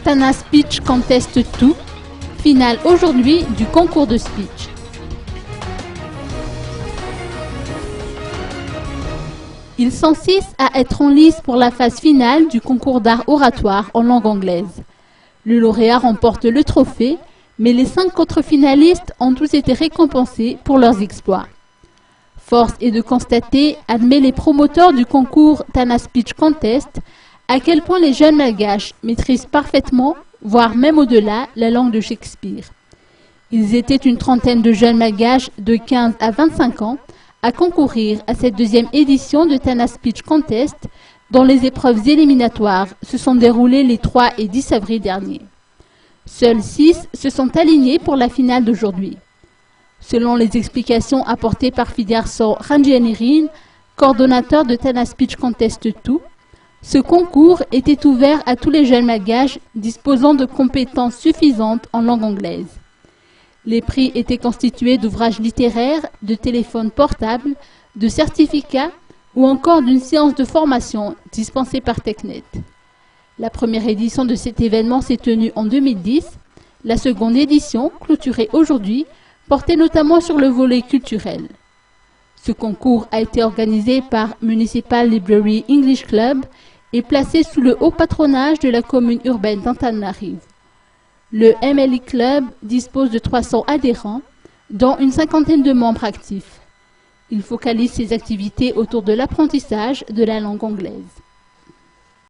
Tana Speech Contest 2, finale aujourd'hui du concours de speech. Ils sont 6 à être en lice pour la phase finale du concours d'art oratoire en langue anglaise. Le lauréat remporte le trophée, mais les 5 autres finalistes ont tous été récompensés pour leurs exploits. Force est de constater, admet les promoteurs du concours Tana Speech Contest, à quel point les jeunes malgaches maîtrisent parfaitement, voire même au-delà, la langue de Shakespeare. Ils étaient une trentaine de jeunes malgaches de 15 à 25 ans à concourir à cette deuxième édition de Tana Speech Contest, dont les épreuves éliminatoires se sont déroulées les 3 et 10 avril dernier. Seuls 6 se sont alignés pour la finale d'aujourd'hui. Selon les explications apportées par Fidiarso Ranjanirin, coordonnateur de Tana Speech Contest 2, ce concours était ouvert à tous les jeunes malgaches disposant de compétences suffisantes en langue anglaise. Les prix étaient constitués d'ouvrages littéraires, de téléphones portables, de certificats ou encore d'une séance de formation dispensée par TechNet. La première édition de cet événement s'est tenue en 2010. La seconde édition, clôturée aujourd'hui, portait notamment sur le volet culturel. Ce concours a été organisé par Municipal Library English Club et placé sous le haut patronage de la commune urbaine d'Antananarivo. Le MLE Club dispose de 300 adhérents, dont une cinquantaine de membres actifs. Il focalise ses activités autour de l'apprentissage de la langue anglaise.